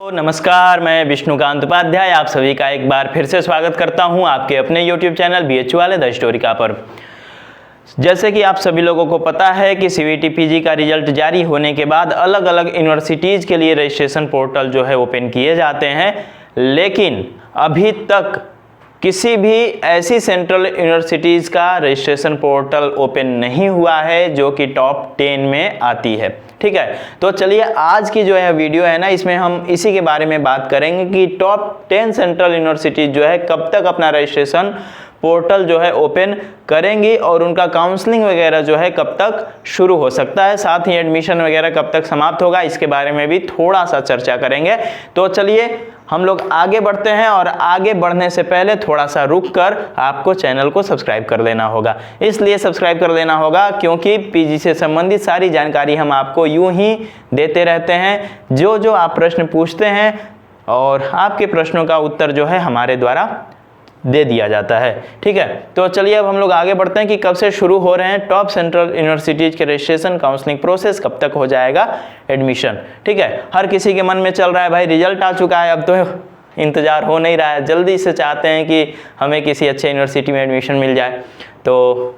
नमस्कार, मैं विष्णुकांत उपाध्याय आप सभी का एक बार फिर से स्वागत करता हूं आपके अपने YouTube चैनल बीएचयू वाले द स्टोरिका पर। जैसे कि आप सभी लोगों को पता है कि सीवीटी पीजी का रिजल्ट जारी होने के बाद अलग अलग यूनिवर्सिटीज़ के लिए रजिस्ट्रेशन पोर्टल जो है ओपन किए जाते हैं, लेकिन अभी तक किसी भी ऐसी सेंट्रल यूनिवर्सिटीज़ का रजिस्ट्रेशन पोर्टल ओपन नहीं हुआ है जो कि टॉप 10 में आती है। ठीक है, तो चलिए आज की जो है वीडियो है ना, इसमें हम इसी के बारे में बात करेंगे कि टॉप 10 सेंट्रल यूनिवर्सिटीज जो है कब तक अपना रजिस्ट्रेशन पोर्टल जो है ओपन करेंगी और उनका काउंसलिंग वगैरह जो है कब तक शुरू हो सकता है, साथ ही एडमिशन वगैरह कब तक समाप्त होगा, इसके बारे में भी थोड़ा सा चर्चा करेंगे। तो चलिए हम लोग आगे बढ़ते हैं, और आगे बढ़ने से पहले थोड़ा सा रुक कर आपको चैनल को सब्सक्राइब कर लेना होगा। इसलिए सब्सक्राइब कर लेना होगा क्योंकि पीजी से संबंधित सारी जानकारी हम आपको यूं ही देते रहते हैं। जो आप प्रश्न पूछते हैं और आपके प्रश्नों का उत्तर जो है हमारे द्वारा दे दिया जाता है। ठीक है, तो चलिए अब हम लोग आगे बढ़ते हैं कि कब से शुरू हो रहे हैं टॉप सेंट्रल यूनिवर्सिटीज के रजिस्ट्रेशन काउंसलिंग प्रोसेस, कब तक हो जाएगा एडमिशन। ठीक है, हर किसी के मन में चल रहा है भाई रिजल्ट आ चुका है, अब तो इंतज़ार हो नहीं रहा है, जल्दी से चाहते हैं कि हमें किसी अच्छे यूनिवर्सिटी में एडमिशन मिल जाए। तो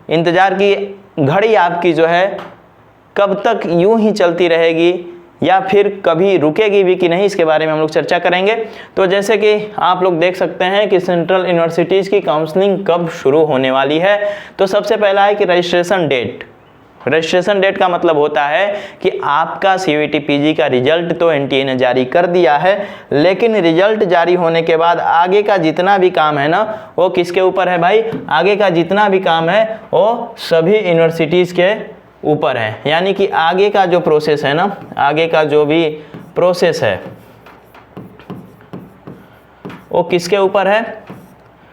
इंतज़ार की घड़ी आपकी जो है कब तक यूं ही चलती रहेगी या फिर कभी रुकेगी भी कि नहीं, इसके बारे में हम लोग चर्चा करेंगे। तो जैसे कि आप लोग देख सकते हैं कि सेंट्रल यूनिवर्सिटीज़ की काउंसलिंग कब शुरू होने वाली है। तो सबसे पहला है कि रजिस्ट्रेशन डेट। रजिस्ट्रेशन डेट का मतलब होता है कि आपका सीवीटी पीजी का रिजल्ट तो एनटीए ने जारी कर दिया है, लेकिन रिजल्ट जारी होने के बाद आगे का जितना भी काम है ना, वो किसके ऊपर है भाई? आगे का जितना भी काम है वो सभी यूनिवर्सिटीज़ के ऊपर है। यानी कि आगे का जो प्रोसेस है ना, आगे का जो भी प्रोसेस है वो किसके ऊपर है?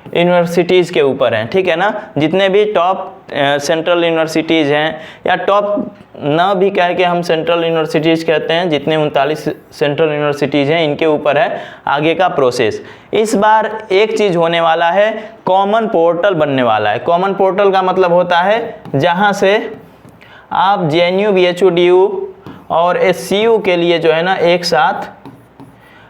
यूनिवर्सिटीज़ के ऊपर है। ठीक है ना, जितने भी टॉप सेंट्रल यूनिवर्सिटीज़ हैं, या टॉप ना भी कह के हम सेंट्रल यूनिवर्सिटीज़ कहते हैं, जितने 39 सेंट्रल यूनिवर्सिटीज़ हैं इनके ऊपर है आगे का प्रोसेस। इस बार एक चीज़ होने वाला है, कॉमन पोर्टल बनने वाला है। कॉमन पोर्टल का मतलब होता है जहाँ से आप जेएनयू, बीएचयू, डीयू और एससीयू के लिए जो है ना एक साथ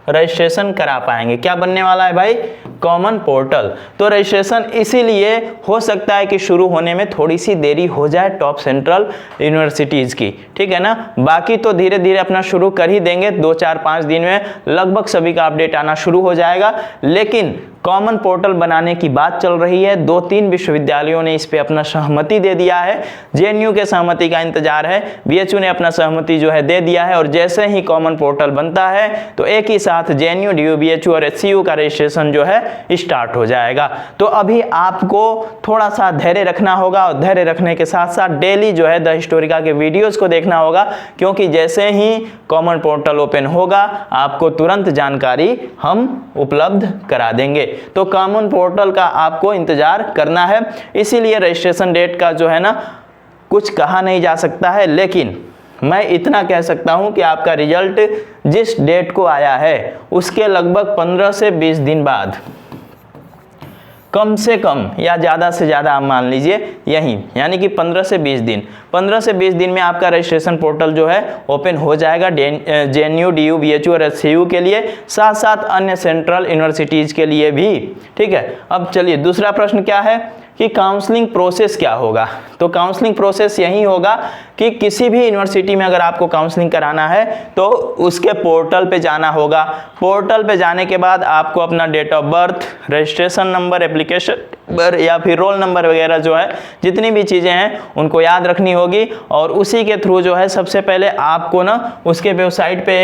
रजिस्ट्रेशन करा पाएंगे। क्या बनने वाला है भाई? Common portal. तो रजिस्ट्रेशन इसीलिए हो सकता है कि शुरू होने में थोड़ी सी देरी हो जाए टॉप सेंट्रल यूनिवर्सिटीज़ की। ठीक है ना, बाकी तो धीरे धीरे अपना शुरू कर ही देंगे, 2-4-5 दिन में लगभग सभी का अपडेट आना शुरू हो जाएगा। लेकिन कॉमन पोर्टल बनाने की बात चल रही है, 2-3 विश्वविद्यालयों ने इस पे अपना सहमति दे दिया है। जेएनयू के सहमति का इंतजार है, बीएचयू ने अपना सहमति जो है दे दिया है, और जैसे ही कॉमन पोर्टल बनता है तो एक ही साथ जेएनयू, डीयू, बीएचयू और एचसीयू का रजिस्ट्रेशन जो है स्टार्ट हो जाएगा। तो अभी आपको थोड़ा सा धैर्य रखना होगा, और धैर्य रखने के साथ साथ डेली जो है द हिस्टोरिका के वीडियोस को देखना होगा, क्योंकि जैसे ही कॉमन पोर्टल ओपन होगा आपको तुरंत जानकारी हम उपलब्ध करा देंगे। तो कॉमन पोर्टल का आपको इंतजार करना है। इसीलिए रजिस्ट्रेशन डेट का जो है ना कुछ कहा नहीं जा सकता है, लेकिन मैं इतना कह सकता हूं कि आपका रिजल्ट जिस डेट को आया है उसके लगभग 15 से 20 दिन बाद, कम से कम या ज़्यादा से ज़्यादा आप मान लीजिए यहीं, यानी कि 15 से 20 दिन, 15 से 20 दिन में आपका रजिस्ट्रेशन पोर्टल जो है ओपन हो जाएगा जेएनयू, डीयू, बीएचयू और एचसीयू के लिए, साथ साथ अन्य सेंट्रल यूनिवर्सिटीज़ के लिए भी। ठीक है, अब चलिए दूसरा प्रश्न क्या है कि काउंसलिंग प्रोसेस क्या होगा। तो काउंसलिंग प्रोसेस यही होगा कि किसी भी यूनिवर्सिटी में अगर आपको काउंसलिंग कराना है तो उसके पोर्टल पे जाना होगा। पोर्टल पे जाने के बाद आपको अपना date of birth, registration number, application number या फिर रोल नंबर वगैरह जो है जितनी भी चीज़ें हैं उनको याद रखनी होगी, और उसी के थ्रू जो है सबसे पहले आपको ना उसके वेबसाइट पे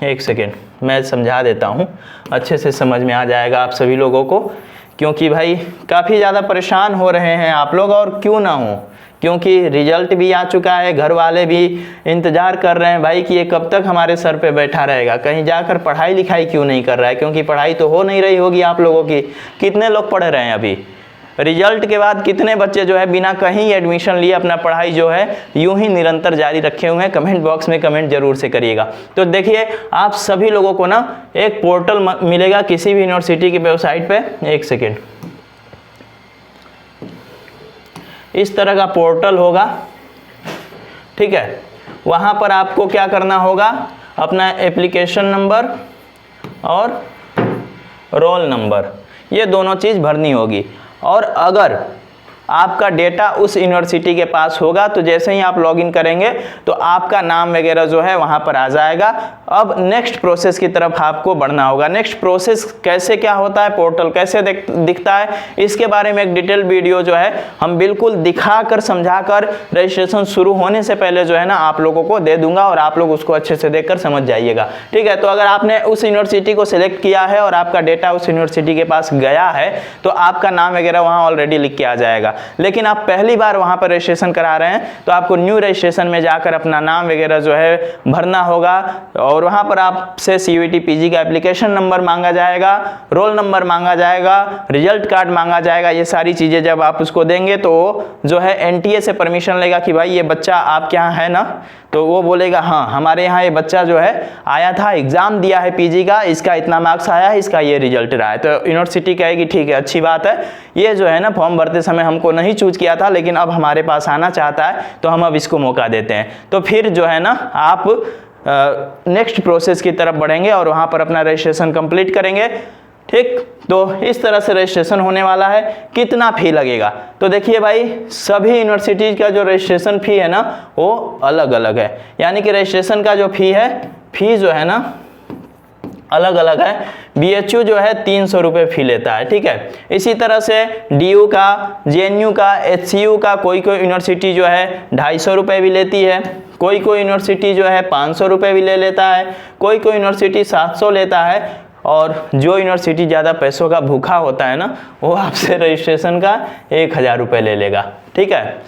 एक सेकेंड मैं समझा देता हूँ, अच्छे से समझ में आ जाएगा आप सभी लोगों को, क्योंकि भाई काफ़ी ज़्यादा परेशान हो रहे हैं आप लोग, और क्यों ना हो, क्योंकि रिजल्ट भी आ चुका है, घर वाले भी इंतज़ार कर रहे हैं भाई कि ये कब तक हमारे सर पे बैठा रहेगा, कहीं जाकर पढ़ाई लिखाई क्यों नहीं कर रहा है, क्योंकि पढ़ाई तो हो नहीं रही होगी आप लोगों की। कितने लोग पढ़ रहे हैं अभी? रिजल्ट के बाद कितने बच्चे जो है बिना कहीं एडमिशन लिए अपना पढ़ाई जो है यूं ही निरंतर जारी रखे हुए हैं? कमेंट बॉक्स में कमेंट जरूर से करिएगा। तो देखिए आप सभी लोगों को ना एक पोर्टल मिलेगा किसी भी यूनिवर्सिटी की वेबसाइट पे, एक सेकेंड, इस तरह का पोर्टल होगा। ठीक है, वहां पर आपको क्या करना होगा, अपना एप्लीकेशन नंबर और रोल नंबर, ये दोनों चीज़ भरनी होगी। और अगर आपका डेटा उस यूनिवर्सिटी के पास होगा तो जैसे ही आप लॉगिन करेंगे तो आपका नाम वगैरह जो है वहाँ पर आ जाएगा। अब नेक्स्ट प्रोसेस की तरफ आपको बढ़ना होगा। नेक्स्ट प्रोसेस कैसे क्या होता है, पोर्टल कैसे दिखता है, इसके बारे में एक डिटेल वीडियो जो है हम बिल्कुल दिखाकर समझाकर रजिस्ट्रेशन शुरू होने से पहले जो है ना आप लोगों को दे दूंगा और आप लोग उसको अच्छे से देखकर समझ जाइएगा। ठीक है, तो अगर आपने उस यूनिवर्सिटी को सिलेक्ट किया है और आपका डेटा उस यूनिवर्सिटी के पास गया है तो आपका नाम वगैरह वहाँ ऑलरेडी लिख के आ जाएगा। लेकिन आप पहली बार वहां पर रजिस्ट्रेशन करा रहे हैं तो आपको न्यू रजिस्ट्रेशन में जाकर अपना नाम वगैरह जो है भरना होगा और वहां पर आपसे CUET PG का एप्लीकेशन नंबर मांगा जाएगा, रोल नंबर मांगा जाएगा, रिजल्ट कार्ड मांगा जाएगा। ये सारी चीजें जब आप उसको देंगे तो जो है NTA से परमिशन लेगा कि भाई ये बच्चा आपके यहाँ है ना, तो वो बोलेगा हाँ हमारे यहाँ ये बच्चा जो है आया था, एग्जाम दिया है PG का, इसका इतना मार्क्स आया है, इसका ये रिजल्ट रहा है। तो यूनिवर्सिटी कहेगी ठीक है अच्छी बात है, ये जो है ना फॉर्म भरते समय हमको नहीं चूज किया था लेकिन अब हमारे पास आना चाहता है तो हम अब इसको मौका देते हैं। तो फिर जो है ना आप नेक्स्ट प्रोसेस की तरफ बढ़ेंगे और वहाँ पर अपना रजिस्ट्रेशन कंप्लीट करेंगे। ठीक, तो इस तरह से रजिस्ट्रेशन होने वाला है। कितना फ़ी लगेगा, तो देखिए भाई सभी यूनिवर्सिटीज़ का जो रजिस्ट्रेशन फ़ी है ना वो अलग अलग है, यानी कि रजिस्ट्रेशन का जो फ़ी जो है ना अलग अलग है। BHU जो है 300 रुपये फ़ी लेता है। ठीक है, इसी तरह से DU का, JNU का, HCU का कोई यूनिवर्सिटी जो है 250 रुपये भी लेती है, कोई यूनिवर्सिटी जो है 500 रुपये भी ले लेता है, कोई यूनिवर्सिटी 700 लेता है। और जो यूनिवर्सिटी ज़्यादा पैसों का भूखा होता है ना वो आपसे रजिस्ट्रेशन का 1000 रुपये ले लेगा। ठीक है,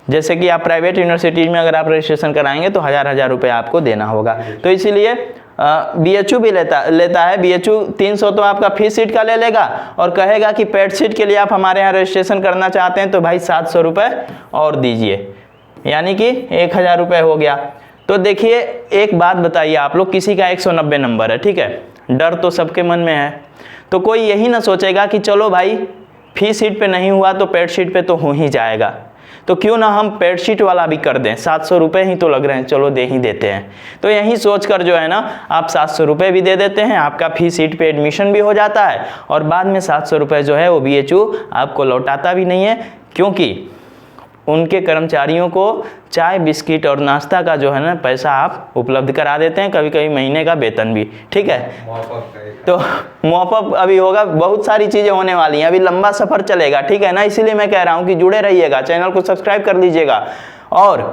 जैसे कि आप प्राइवेट यूनिवर्सिटीज़ में अगर आप रजिस्ट्रेशन कराएंगे तो 1000 रुपये आपको देना होगा। तो इसीलिए BHU भी लेता है। BHU 300 तो आपका फी सीट का ले लेगा और कहेगा कि पेड सीट के लिए आप हमारे यहाँ रजिस्ट्रेशन करना चाहते हैं तो भाई 700 रुपये और दीजिए, यानी कि 1000 रुपये हो गया। तो देखिए एक बात बताइए आप लोग, किसी का 190 नंबर है, ठीक है, डर तो सबके मन में है, तो कोई यही ना सोचेगा कि चलो भाई फी सीट पे नहीं हुआ तो पेड सीट पे तो हो ही जाएगा, तो क्यों ना हम पेड शीट वाला भी कर दें, 700 रुपये ही तो लग रहे हैं, चलो दे ही देते हैं। तो यही सोचकर जो है ना आप 700 रुपये भी दे देते हैं, आपका फी सीट पे एडमिशन भी हो जाता है और बाद में 700 रुपये जो है वो BHU आपको लौटाता भी नहीं है, क्योंकि उनके कर्मचारियों को चाय बिस्किट और नाश्ता का जो है ना पैसा आप उपलब्ध करा देते हैं, कभी कभी महीने का वेतन भी। ठीक है, तो मॉपअप अभी होगा, बहुत सारी चीज़ें होने वाली हैं, अभी लंबा सफ़र चलेगा। ठीक है ना, इसीलिए मैं कह रहा हूँ कि जुड़े रहिएगा, चैनल को सब्सक्राइब कर लीजिएगा और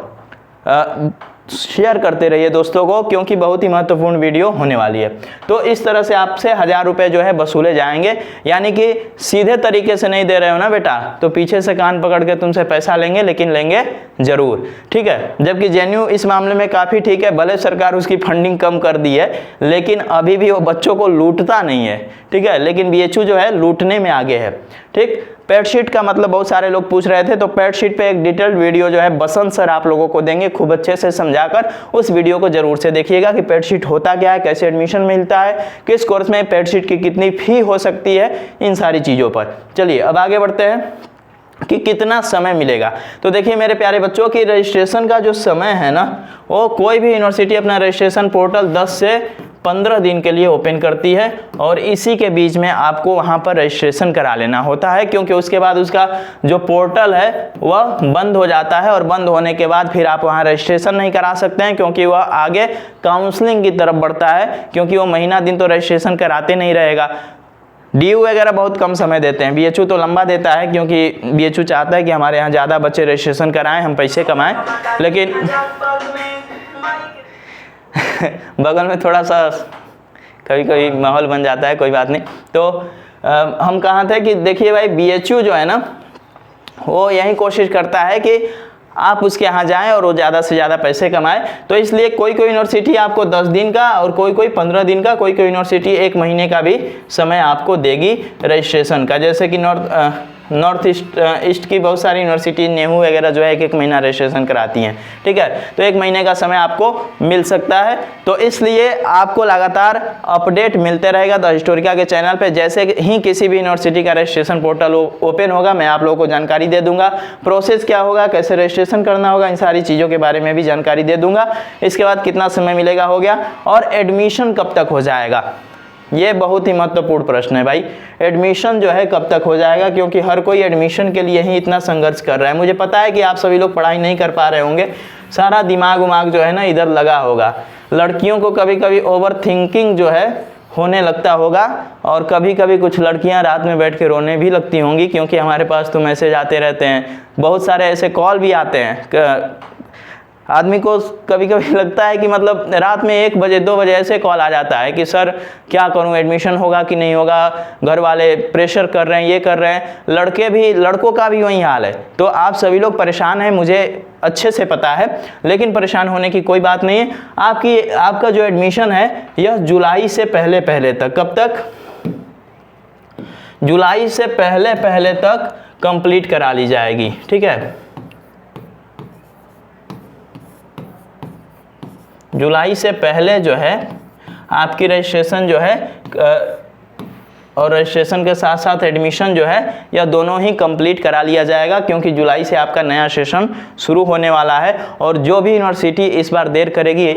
शेयर करते रहिए दोस्तों को, क्योंकि बहुत ही महत्वपूर्ण वीडियो होने वाली है। तो इस तरह से आपसे 1000 रुपये जो है वसूले जाएंगे, यानी कि सीधे तरीके से नहीं दे रहे हो ना बेटा, तो पीछे से कान पकड़ के तुमसे पैसा लेंगे, लेकिन लेंगे जरूर। ठीक है, जबकि JNU इस मामले में काफ़ी ठीक है, भले सरकार उसकी फंडिंग कम कर दी है लेकिन अभी भी वो बच्चों को लूटता नहीं है। ठीक है, लेकिन BHU जो है लूटने में आगे है। ठीक, पेड शीट का मतलब बहुत सारे लोग पूछ रहे थे, तो पेड शीट पे एक डिटेल्ड वीडियो जो है बसंत सर आप लोगों को देंगे खूब अच्छे से समझाकर, उस वीडियो को जरूर से देखिएगा कि पेड शीट होता क्या है, कैसे एडमिशन मिलता है, किस कोर्स में पेड शीट की कितनी फी हो सकती है, इन सारी चीज़ों पर। चलिए अब आगे बढ़ते हैं कि कितना समय मिलेगा। तो देखिए मेरे प्यारे बच्चों की रजिस्ट्रेशन का जो समय है ना, वो कोई भी यूनिवर्सिटी अपना रजिस्ट्रेशन पोर्टल 10 से 15 दिन के लिए ओपन करती है और इसी के बीच में आपको वहाँ पर रजिस्ट्रेशन करा लेना होता है, क्योंकि उसके बाद उसका जो पोर्टल है वह बंद हो जाता है और बंद होने के बाद फिर आप वहाँ रजिस्ट्रेशन नहीं करा सकते हैं, क्योंकि वह आगे काउंसलिंग की तरफ बढ़ता है, क्योंकि वो महीना दिन तो रजिस्ट्रेशन कराते नहीं रहेगा। DU वगैरह बहुत कम समय देते हैं, BHU तो लंबा देता है, क्योंकि BHU चाहता है कि हमारे यहाँ ज़्यादा बच्चे रजिस्ट्रेशन कराएं, हम पैसे कमाएं, लेकिन बगल में थोड़ा सा कभी कभी माहौल बन जाता है, कोई बात नहीं। तो हम कहाँ थे कि देखिए भाई BHU जो है ना वो यही कोशिश करता है कि आप उसके यहाँ जाएं और वो ज़्यादा से ज़्यादा पैसे कमाएं। तो इसलिए कोई यूनिवर्सिटी आपको 10 दिन का और कोई 15 दिन का, कोई यूनिवर्सिटी 1 महीने का भी समय आपको देगी रजिस्ट्रेशन का। जैसे कि नॉर्थ ईस्ट की बहुत सारी यूनिवर्सिटी नेहरू वगैरह जो है 1-1 महीना रजिस्ट्रेशन कराती हैं, ठीक है। तो 1 महीने का समय आपको मिल सकता है। तो इसलिए आपको लगातार अपडेट मिलते रहेगा द हिस्टोरिका के चैनल पे। जैसे ही किसी भी यूनिवर्सिटी का रजिस्ट्रेशन पोर्टल ओपन होगा मैं आप लोगों को जानकारी दे दूंगा, प्रोसेस क्या होगा, कैसे रजिस्ट्रेशन करना होगा, इन सारी चीज़ों के बारे में भी जानकारी दे दूंगा। इसके बाद कितना समय मिलेगा हो गया, और एडमिशन कब तक हो जाएगा, ये बहुत ही महत्वपूर्ण प्रश्न है भाई। एडमिशन जो है कब तक हो जाएगा, क्योंकि हर कोई एडमिशन के लिए ही इतना संघर्ष कर रहा है। मुझे पता है कि आप सभी लोग पढ़ाई नहीं कर पा रहे होंगे, सारा दिमाग उमाग जो है ना इधर लगा होगा। लड़कियों को कभी कभी ओवर थिंकिंग जो है होने लगता होगा, और कभी कभी कुछ लड़कियां रात में बैठ के रोने भी लगती होंगी, क्योंकि हमारे पास तो मैसेज आते रहते हैं, बहुत सारे ऐसे कॉल भी आते हैं। आदमी को कभी कभी लगता है कि मतलब रात में 1 बजे 2 बजे ऐसे कॉल आ जाता है कि सर क्या करूं, एडमिशन होगा कि नहीं होगा, घर वाले प्रेशर कर रहे हैं, ये कर रहे हैं। लड़कों का भी वही हाल है। तो आप सभी लोग परेशान हैं, मुझे अच्छे से पता है, लेकिन परेशान होने की कोई बात नहीं है। आपका जो एडमिशन है यह जुलाई से पहले तक, कब तक, जुलाई से पहले तक कंप्लीट करा ली जाएगी, ठीक है। जुलाई से पहले जो है आपकी रजिस्ट्रेशन जो है और रजिस्ट्रेशन के साथ साथ एडमिशन जो है यह दोनों ही कंप्लीट करा लिया जाएगा, क्योंकि जुलाई से आपका नया सेशन शुरू होने वाला है। और जो भी यूनिवर्सिटी इस बार देर करेगी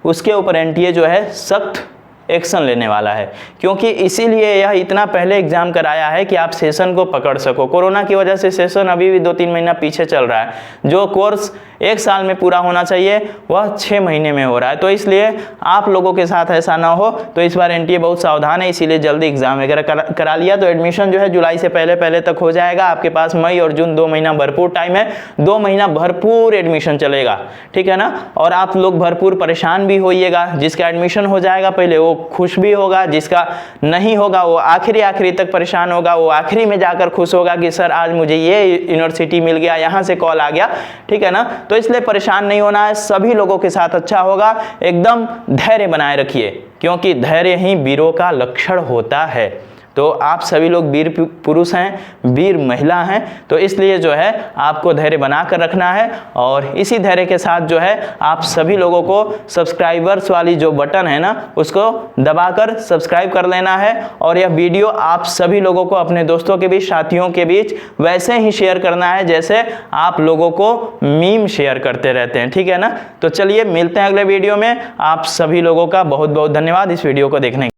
उसके ऊपर एनटीए जो है सख्त एक्शन लेने वाला है, क्योंकि इसीलिए यह इतना पहले एग्ज़ाम कराया है कि आप सेशन को पकड़ सको। कोरोना की वजह से सेशन अभी भी 2-3 महीना पीछे चल रहा है। जो कोर्स 1 साल में पूरा होना चाहिए वह 6 महीने में हो रहा है। तो इसलिए आप लोगों के साथ ऐसा ना हो, तो इस बार एनटीए बहुत सावधान है, इसीलिए जल्दी एग्जाम वगैरह करा लिया। तो एडमिशन जो है जुलाई से पहले तक हो जाएगा। आपके पास मई और जून 2 महीना भरपूर टाइम है, 2 महीना भरपूर एडमिशन चलेगा, ठीक है ना। और आप लोग भरपूर परेशान भी होइएगा। जिसका एडमिशन हो जाएगा पहले वो खुश भी होगा, जिसका नहीं होगा वो आखिरी तक परेशान होगा। वो आखिरी में जाकर खुश होगा कि सर आज मुझे ये यूनिवर्सिटी मिल गया, यहाँ से कॉल आ गया, ठीक है ना। तो इसलिए परेशान नहीं होना है, सभी लोगों के साथ अच्छा होगा। एकदम धैर्य बनाए रखिए, क्योंकि धैर्य ही वीरों का लक्षण होता है। तो आप सभी लोग वीर पुरुष हैं, वीर महिला हैं, तो इसलिए जो है आपको धैर्य बना कर रखना है। और इसी धैर्य के साथ जो है आप सभी लोगों को सब्सक्राइबर्स वाली जो बटन है ना उसको दबाकर सब्सक्राइब कर लेना है। और यह वीडियो आप सभी लोगों को अपने दोस्तों के बीच, साथियों के बीच वैसे ही शेयर करना है जैसे आप लोगों को मीम शेयर करते रहते हैं, ठीक है ना। तो चलिए मिलते हैं अगले वीडियो में। आप सभी लोगों का बहुत बहुत धन्यवाद इस वीडियो को देखने के लिए।